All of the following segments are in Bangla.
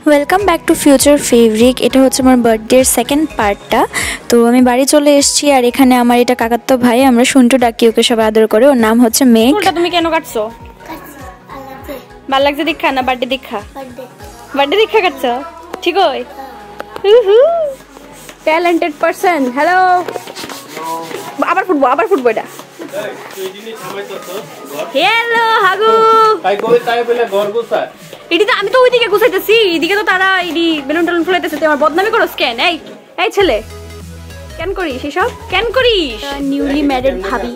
Welcome back to future fabric. এটা হচ্ছে আমার বার্থডের সেকেন্ড পার্টটা। তো আমি বাড়ি চলে এসেছি আর এখানে আমার এটা কাকাতো ভাই, আমরা শুনটু ডাকি ওকে সবাই আদর করে। ওর নাম হচ্ছে মেঘ। চুলটা তুমি কেন কাটছো? ভালো লাগছে দেখা না বার্থডে দেখা? বার্থডে দেখা কাটছো? ঠিক হয়। Talented person. হ্যালো। আবার ফুটবো এটা। হ্যালো হাগু। তাই বলে ঘর গোছা। এটি তো আমি তো ওইদিকে গুছাইতেছি, এইদিকে তো তারা এডি বেলুন টেলুন ফুলাইতেছে। তুই আমার বদনামি করস কেন? এই ছেলে কেন করিস এসব? কেন করিস? নিউলি ম্যারিড ভাবি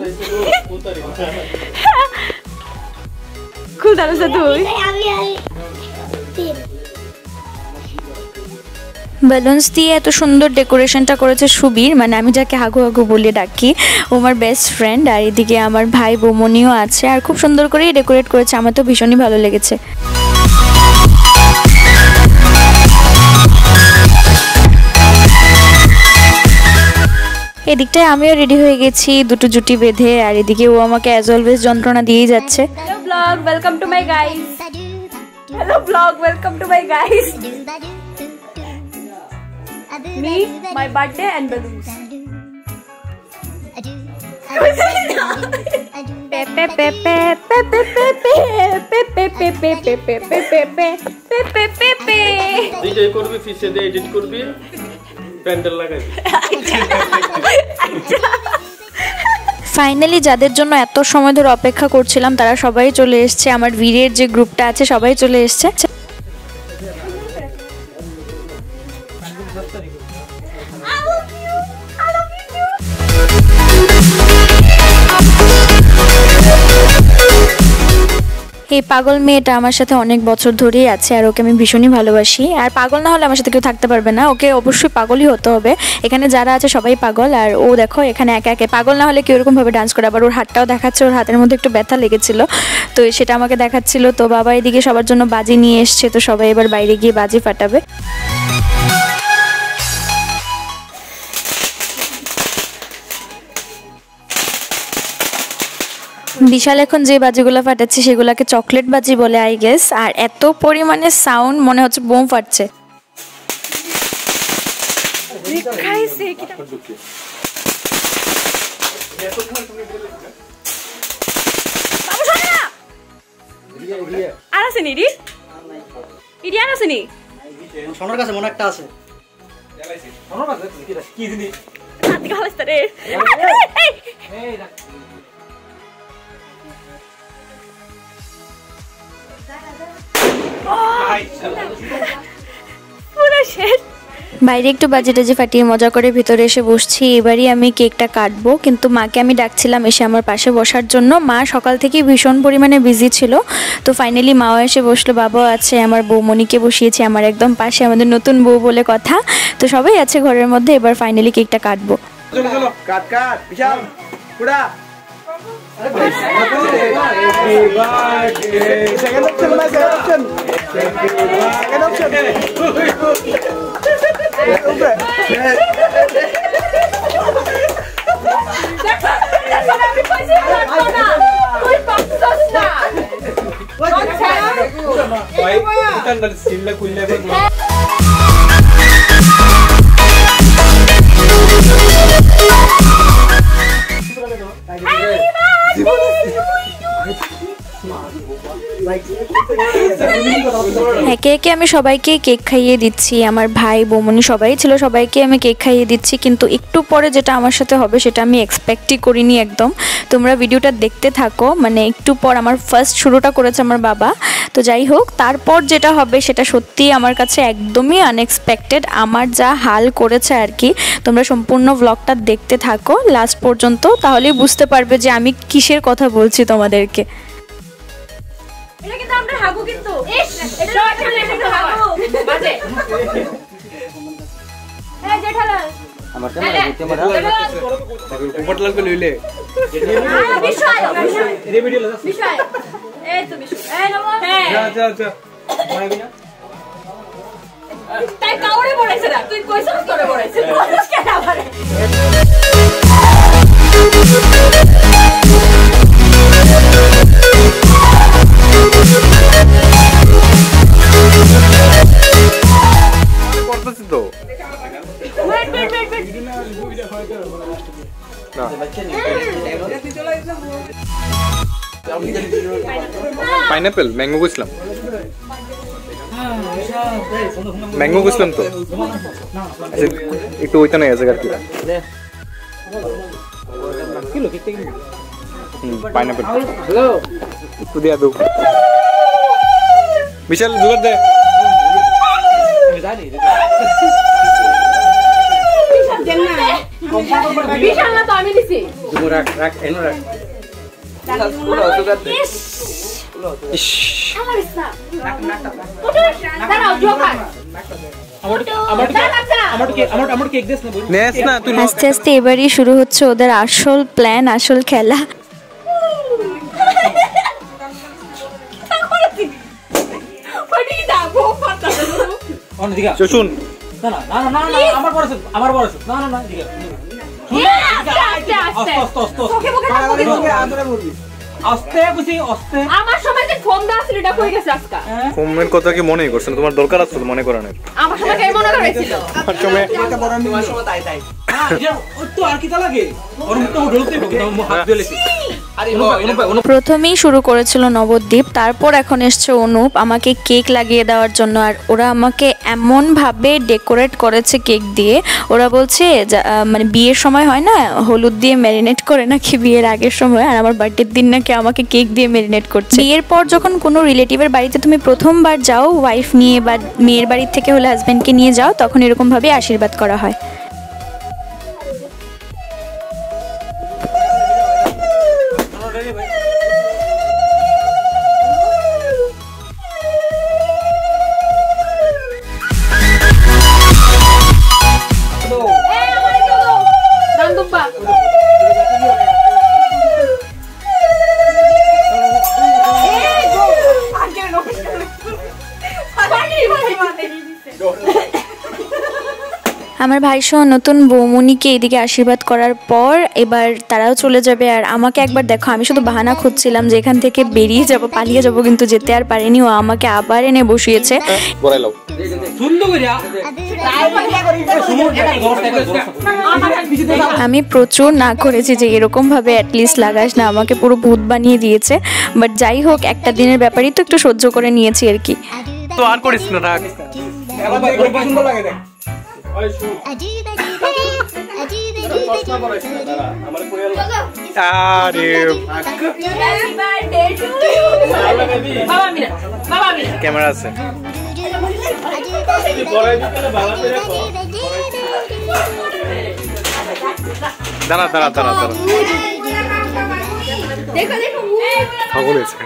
খুব দারুণ তুই। বেলুনস দিয়ে এত সুন্দর ডেকোরেশনটা করেছে সুবীর, মানে আমি যাকে হাগু হাগু বলে ডাকি, ও আমার বেস্ট ফ্রেন্ড। আর এদিকে আমার ভাই বৌমনিও আছে আর খুব সুন্দর করেই ডেকোরেট করেছে। আমার তো ভীষণই ভালো লেগেছে। এদিকটায় আমিও রেডি হয়ে গেছি দুটো জুটি বেঁধে, আর এদিকে ও আমাকে অ্যাজ অলওয়েজ যন্ত্রণা দিয়েই যাচ্ছে। Hello blog, welcome to my guys. Hello blog, welcome to my guys. Me, my birthday and balloons. Edit করবি, ফিসে দে এডিট করবি, প্যান্ডেল লাগাবি। ফাইনালি যাদের জন্য এত সময় ধরে অপেক্ষা করছিলাম তারা সবাই চলে এসছে। আমার ভিড়ের যে গ্রুপটা আছে সবাই চলে এসছে। এই পাগল মেয়েটা আমার সাথে অনেক বছর ধরেই আছে আর ওকে আমি ভীষণই ভালোবাসি। আর পাগল না হলে আমার সাথে কেউ থাকতে পারবে না, ওকে অবশ্যই পাগলই হতে হবে। এখানে যারা আছে সবাই পাগল, আর ও দেখো এখানে একে একে পাগল না হলে কেউ এরকমভাবে ডান্স করে। আবার ওর হাতটাও দেখাচ্ছে, ওর হাতের মধ্যে একটু ব্যথা লেগেছিল, তো সেটা আমাকে দেখাচ্ছিল। তো বাবা এদিকে সবার জন্য বাজি নিয়ে এসছে, তো সবাই এবার বাইরে গিয়ে বাজি ফাটাবে। বিশাল এখন যে বাজিগুলো ফাটাচ্ছে সেগুলোকে চকলেট বাজি বলে আই গেস। আর এত পরিমাণে সাউন্ড মনে হচ্ছে বোম ফাটছে। সোনার কাছে মনে একটা আছে। বাইরে একটু বাজি টাজি ফাটিয়ে মজা করে ভিতরে এসে বসছি। এবারই আমি কেকটা কাটবো, কিন্তু মাকে আমি ডাকছিলাম এসে আমার পাশে বসার জন্য। মা সকাল থেকে ভীষণ পরিমাণে বিজি ছিল, তো ফাইনালি মাও এসে বসলো, বাবাও আছে, আমার বৌমনিকে বসিয়েছি আমার একদম পাশে, আমাদের নতুন বউ বলে কথা। তো সবাই আছে ঘরের মধ্যে, এবার ফাইনালি কেকটা কাটবো। একে একে আমি সবাইকে কেক খাইয়ে দিচ্ছি। আমার ভাই বৌমনি সবাই ছিল, সবাইকে আমি কেক খাইয়ে দিচ্ছি। কিন্তু একটু পরে যেটা আমার সাথে হবে সেটা আমি এক্সপেক্টই করিনি একদম। তোমরা ভিডিওটা দেখতে থাকো, মানে একটু পর আমার ফার্স্ট শুরুটা করেছে আমার বাবা। তো যাই হোক, তারপর যেটা হবে সেটা সত্যিই আমার কাছে একদমই আনএক্সপেক্টেড। আমার যা হাল করেছে আর কি। তোমরা সম্পূর্ণ ব্লগটা দেখতে থাকো লাস্ট পর্যন্ত, তাহলেই বুঝতে পারবে যে আমি কিসের কথা বলছি তোমাদেরকে। এটা কিন্তু আমরা হাগু, কিন্তু এটা কিন্তু হাগু বাজে। এই জেঠালাল আমার ক্যামেরা দিতে মারা উপরলাল কে লইলে বিষয় এই ভিডিও বিষয় এই তো বিষয় এই নমো যা মাইবি না তাই কাউরে বড়াইছে না, তুই কইছস তোরে বড়াইছে বলিস কেন আমারে? পাইনাপেল ম্যাঙ্গো কইছিলাম ম্যাঙ্গো কইছিলাম তো একটু ওইটা নাই আছে আর কি পাইনাপেল হ্যালো একটু দিয়া দাও বিশাল জোগাড় দে বিশাল না তো আমি দিছি রাখ রাখ এনো রাখ আস্তে আস্তে এবারই শুরু হচ্ছে ওদের আসল প্ল্যান, আসল খেলা। শুন আমার সময় যে ফোন দেওয়া ছিল এটা কই গেছে আজকে? ফোনের কথা কি মনেই করছেন? তোমার দরকার আছে তো মনে করানোর? আমার সময় কে মনে করেছিল? আমার সময় এটা বড় নিউজ সময় তাই তাই ও তো আর কি তা লাগে ওর মুখ তো ঢলতেই বকে তো হাত দিয়েছি। প্রথমেই শুরু করেছিল নবদ্বীপ, তারপর এখন এসছে অনুপ আমাকে কেক লাগিয়ে দেওয়ার জন্য। আর ওরা আমাকে এমনভাবে ডেকোরেট করেছে কেক দিয়ে, ওরা বলছে মানে বিয়ের সময় হয় না হলুদ দিয়ে ম্যারিনেট করে নাকি বিয়ের আগের সময়, আর আমার বার্থডের দিন নাকি আমাকে কেক দিয়ে ম্যারিনেট করছে। বিয়ের পর যখন কোনো রিলেটিভের বাড়িতে তুমি প্রথমবার যাও ওয়াইফ নিয়ে বা মেয়ের বাড়ির থেকে হলে হাজব্যান্ডকে নিয়ে যাও, তখন এরকমভাবে আশীর্বাদ করা হয়। আমার ভাই সহ নতুন বৌমনিকে এদিকে আশীর্বাদ করার পর এবার তারাও চলে যাবে। আর আমাকে একবার দেখো, আমি শুধু বাহানা খুঁজছিলাম যে এখান থেকে বেরিয়ে যাব, পালিয়ে যাব, কিন্তু যেতে আর পারিনি। ও আমাকে আবার এনে বসিয়েছে। আমি প্রচুর না করেছি যে এরকম ভাবে অ্যাটলিস্ট লাগাস না, আমাকে পুরো ভূত বানিয়ে দিয়েছে। বাট যাই হোক, একটা দিনের ব্যাপারই তো একটু সহ্য করে নিয়েছি আর কি। তো আর করিস না রাখ, সুন্দর লাগে দেখ। ক্যামেরা আছে। দাঁড়া দাঁড়া দাঁড়া দাঁড়া, পাগল হয়েছে।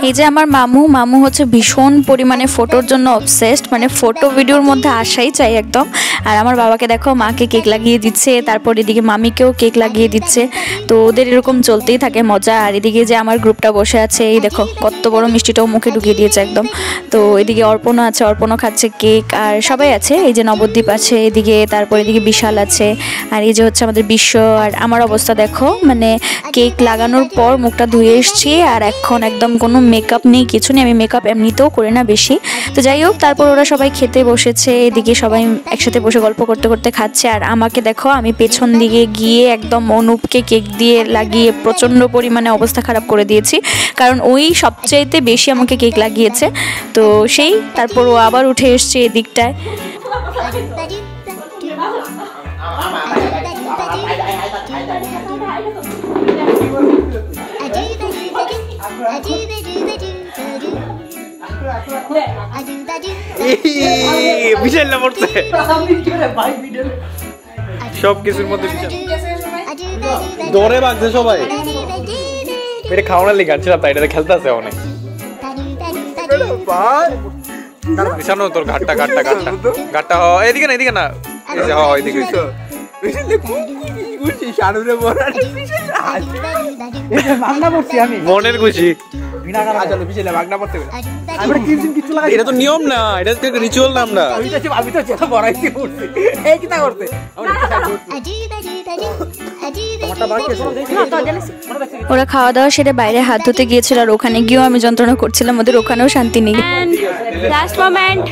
এই যে আমার মামু হচ্ছে ভীষণ পরিমাণে ফটোর জন্য অবসেসড, মানে ফটো ভিডিওর মধ্যে আসাই চাই একদম। আর আমার বাবাকে দেখো, মাকে কেক লাগিয়ে দিচ্ছে, তারপর এদিকে মামিকেও কেক লাগিয়ে দিচ্ছে। তো ওদের এরকম চলতেই থাকে মজা। আর এদিকে যে আমার গ্রুপটা বসে আছে, এই দেখো কত বড় মিষ্টিটাও মুখে ঢুকিয়ে দিয়েছে একদম। তো এদিকে অর্পণও আছে, অর্পণও খাচ্ছে কেক, আর সবাই আছে। এই যে নবদ্বীপ আছে এদিকে, তারপর এদিকে বিশাল আছে, আর এই যে হচ্ছে আমাদের বিশ্ব। আর আমার অবস্থা দেখো, মানে কেক লাগানোর পর মুখটা ধুয়ে এসছি, আর এখন একদম কোনো মেকআপ নেই, কিছু নেই। আমি মেকআপ এমনিতেও করি না বেশি। তো যাই হোক, তারপর ওরা সবাই খেতে বসেছে, এদিকে সবাই একসাথে বসে গল্প করতে করতে খাচ্ছে। আর আমাকে দেখো, আমি পেছন দিকে গিয়ে একদম অনুপকে কেক দিয়ে লাগিয়ে প্রচণ্ড পরিমাণে অবস্থা খারাপ করে দিয়েছি, কারণ ওই সবচাইতে বেশি আমাকে কেক লাগিয়েছে। তো সেই তারপর ও আবার উঠে এসছে এদিকটায়। বিশাল না পড়ছে সব কিছুর মধ্যে, দৌড়ে ভাগছে সবাই। এটা খাওয়ানোর লেগে আনছিলাম, তাই এটা খেলতে আছে অনেক। বিশানো তোর ঘাটটা ঘাটটা ঘাটটা ঘাটটা এদিকে না, এদিকে না, এদিকে মনের খুশি। এটা তো নিয়ম না, এটা রিচুয়াল না। আমরা ওরা খাওয়া দাওয়া সেরে বাইরে হাত ধুতে গিয়েছিল, আর ওখানে গিয়েও আমি যন্ত্রণা করছিলাম, ওদের ওখানেও শান্তি নেই। লাস্ট মোমেন্ট,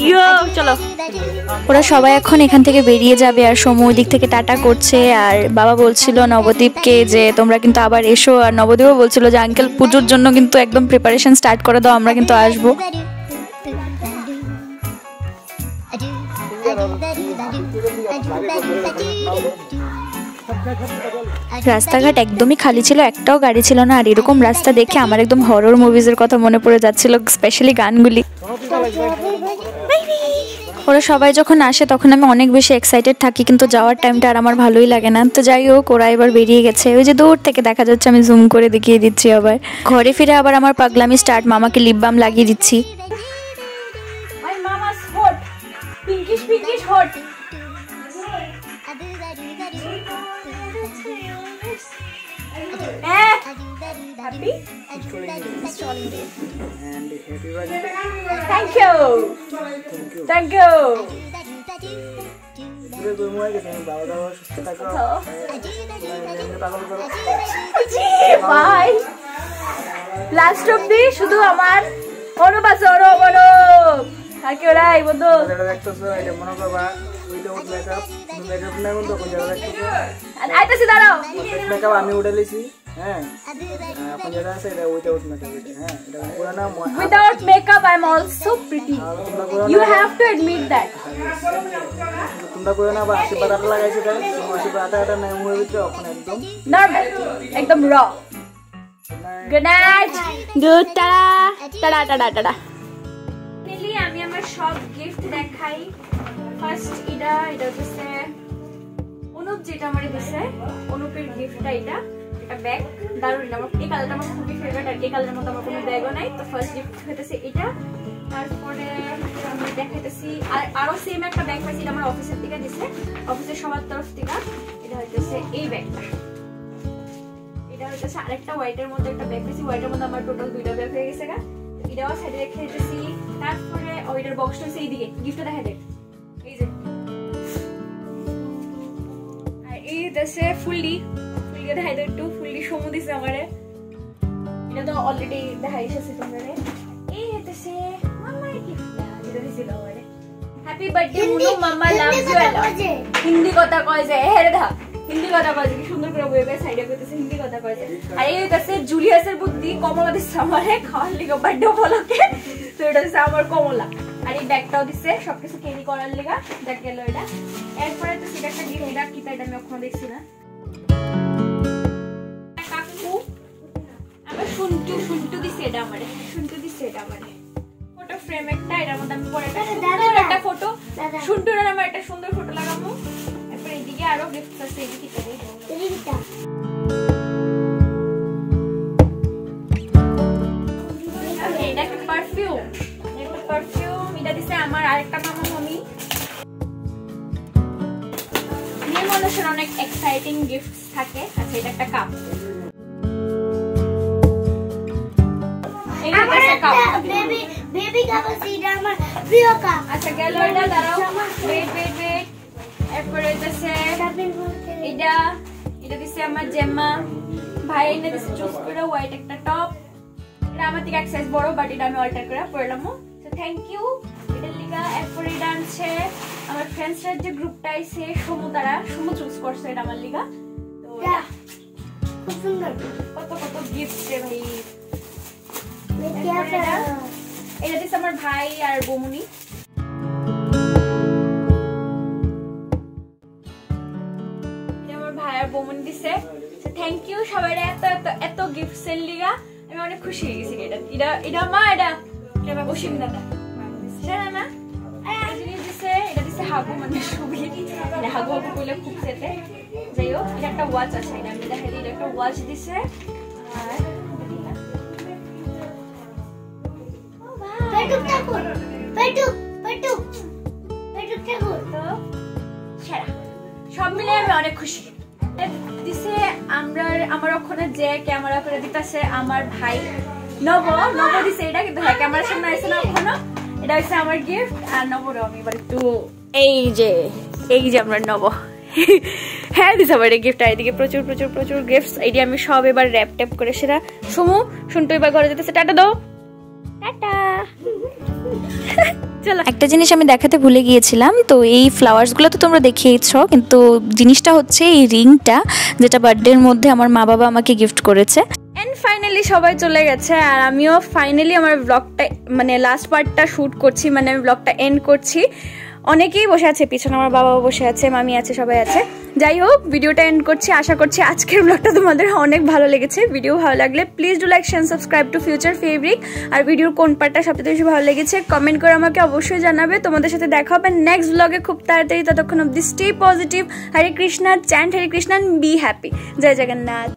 ইয়ো চলো। ওরা সবাই এখন এখান থেকে বেরিয়ে যাবে, আর সময় ওই দিক থেকে টাটা করছে। আর বাবা বলছিল নবদ্বীপকে যে তোমরা কিন্তু আবার এসো, আর নবদ্বীপও বলছিল যে আঙ্কেল পুজোর জন্য কিন্তু একদম প্রিপারেশন স্টার্ট করে দাও, আমরা কিন্তু আসবো। রাস্তাঘাট একদমই খালি ছিল, একটাও গাড়ি ছিল না। আর এরকম রাস্তা দেখে আমার একদম হরর মুভিজের কথা মনে পড়ে যাচ্ছিল, স্পেশালি গানগুলি। ওরা সবাই যখন আসে তখন আমি অনেক বেশি এক্সাইটেড থাকি, কিন্তু যাওয়ার টাইমটা আর আমার ভালোই লাগে না। তো যাই হোক, ওরা এবার বেরিয়ে গেছে, ওই যে দূর থেকে দেখা যাচ্ছে, আমি জুম করে দেখিয়ে দিচ্ছি। আবার ঘরে ফিরে আবার আমার পাগলামি স্টার্ট, মামাকে লিপ বাম লাগিয়ে দিচ্ছি। My mama's hot, pinkish hot. Happy? Thank you. Bye. Last অব্দি শুধু আমার অনুপ আছে, অনুপ থাকি ওরাই বন্ধু। আইতাছি, দাঁড়াও। আমি উঠে লিছি, হ্যাঁ এখন যেটা আছে এটা উইদাউট মেকআপ। হ্যাঁ এটা পুরো না Without makeup I'm also pretty. You have to admit that. তোমরা কইও না, বা আশীর্বাদ লাগাইছো তাই আশীর্বাদ এটা নাই মুয়ের ভিতরে এখন একদম নরমাল, একদম র। Good night, good tata. নিলি আমি আমার সব গিফট দেখাই। ফার্স্ট এটা হচ্ছে অনুপ যেটা আমারে দিছে, অনুপের গিফটটা এটা ব্যাগ। দারুণ, আমার এই কালারটা আমার খুবই ফেভারিট, আর এই কালারের মতো আমার কোনো ব্যাগও নাই। তো ফার্স্ট গিফট হইতেছে এটা। তারপরে আমি দেখাইতেছি আরো সেম একটা ব্যাগ পাইছি, এটা আমার অফিসের থেকে দিছে, অফিসের সবার তরফ থেকে। এটা হইতেছে এই ব্যাগটা। এটা হইতেছে আরেকটা হোয়াইটের মধ্যে একটা ব্যাগ পাইছি, হোয়াইটের মধ্যে আমার টোটাল 2টা ব্যাগ হয়ে গেছে। এটাও সাইডে রেখে দিতেছি। তারপরে ওইটার বক্সটা হচ্ছে এইদিকে, গিফটটা দেখা দেখ, এই যে। আর এই হইতেছে ফুললি দেখাই দাও একটু, ফুললি সমু দিছে আমারে। এটা তো অলরেডি দেখাই এসেছি তোমারে। এই হইতেছে মামার গিফটটা, যেটা দিছিল আমারে। হ্যাপি বার্থডে মুনু, মামা লাভস ইউ আ লট। হিন্দি কথা কয় যে হেরে দা, হিন্দি কথা কয় যে কি সুন্দর করে বইবে সাইডে কইতেছে, হিন্দি কথা কয় যে। আর এই হইতেছে জুলিয়াসের বুদ্ধি, কমলা দিছে আমারে খাওয়ার লিগা বার্থডে উপলক্ষে। তো এটা হচ্ছে আমার কমলা। আর এই ব্যাগটাও দিছে সবকিছু ক্যারি করার লিগা, দেখ গেল এটা। এরপরে তো সেটা একটা গিফট, এটা কি তাই আমি কখনো দেখছি না। শুনটু দিছে এটা আমারে, ফটো ফ্রেম একটা, এটার মধ্যে আমি পরে একটা ফটো, শুনটুর আমার একটা সুন্দর ফটো লাগাবো। এরপর এইদিকে আরো গিফট আছে, এইদিকে এটা একটা পারফিউম, এটা দিছে আমার আরেকটা মামা মামি। মেয়ে মানুষের অনেক এক্সাইটিং গিফট থাকে। আচ্ছা এটা একটা কাপ, বেবি কাপ আছে, এটা আমার প্রিয় কাপ। আচ্ছা গেল এটা, দাঁড়াও, ওয়েট। এরপরে হইতেছে এটা দিছে আমার জেম্মা ভাই, এনে দিছে চুজ করে হোয়াইট একটা টপ। এটা আমার থেকে এক সাইজ বড়, বাট এটা আমি অল্টার করে পরলাম। তো থ্যাংক ইউ এটার লিগা। এরপরে এটা আনছে আমার ফ্রেন্ডসরা, যে গ্রুপটা আইছে সমু চুজ করছে এটা আমার লিগা। তো খুব সুন্দর, কত গিফট রে ভাই। এটা দিচ্ছে আমার ভাই আর বমুনি। এটা আমার ভাই আর বমুনি দিছে। থ্যাংক ইউ সবাই এত গিফটস এর লিগা, আমি অনেক খুশি হয়ে গেছি। এটা মা, এটা বসিম দাদা না এটা দিছে হাগু, মানে সুবি, হাগু কইলে খুব যেতে। যাই হোক, এটা একটা ওয়াচ আছে, এটা আমি দেখাই দিই, এটা একটা ওয়াচ দিছে। আর সব মিলে আমি অনেক খুশি। দিছে আমার ওখানে যে ক্যামেরা করে দিতেছে আমার ভাই নব দিছে এটা, কিন্তু হ্যাঁ ক্যামেরার সামনে আসছে না ওখানে। এটা হচ্ছে আমার গিফট। আর নবরও আমি এবার একটু, এই যে আমরা নব হ্যাঁ দিশা বার্থডে গিফট, আর এদিকে প্রচুর প্রচুর প্রচুর গিফটস। এটি আমি সব এবার র্যাপ ট্যাপ করে সেটা সুমু শুনটু এবার ঘরে যেতেছে। টাটা দাও, টাটা। চলো, একটা জিনিস আমি দেখাতে ভুলে গিয়েছিলাম, তো এই ফ্লাওয়ার্সগুলো তো তোমরা দেখিয়েছো, কিন্তু জিনিসটা হচ্ছে এই রিংটা, যেটা বার্থডের মধ্যে আমার মা বাবা আমাকে গিফট করেছে। এন্ড ফাইনালি সবাই চলে গেছে, আর আমিও ফাইনালি আমার ব্লগটা মানে লাস্ট পার্টটা শ্যুট করছি, মানে আমি ব্লগটা এন্ড করছি। অনেকেই বসে আছে পিছনে, আমার বাবাও বসে আছে, মামি আছে, সবাই আছে। যাই হোক, ভিডিওটা এন্ড করছি। আশা করছি আজকের ব্লগটা তোমাদের অনেক ভালো লেগেছে। ভিডিও ভালো লাগলে please do like share subscribe to future fabric. আর ভিডিওর কোন পার্টটা সবচেয়ে বেশি ভালো লেগেছে কমেন্ট করে আমাকে অবশ্যই জানাবে। তোমাদের সাথে দেখা হবে নেক্সট ব্লগে খুব তাড়াতাড়ি। ততক্ষণ অব্দি stay positive. Hare Krishna, chant Hare Krishna, be happy. জয় জগন্নাথ।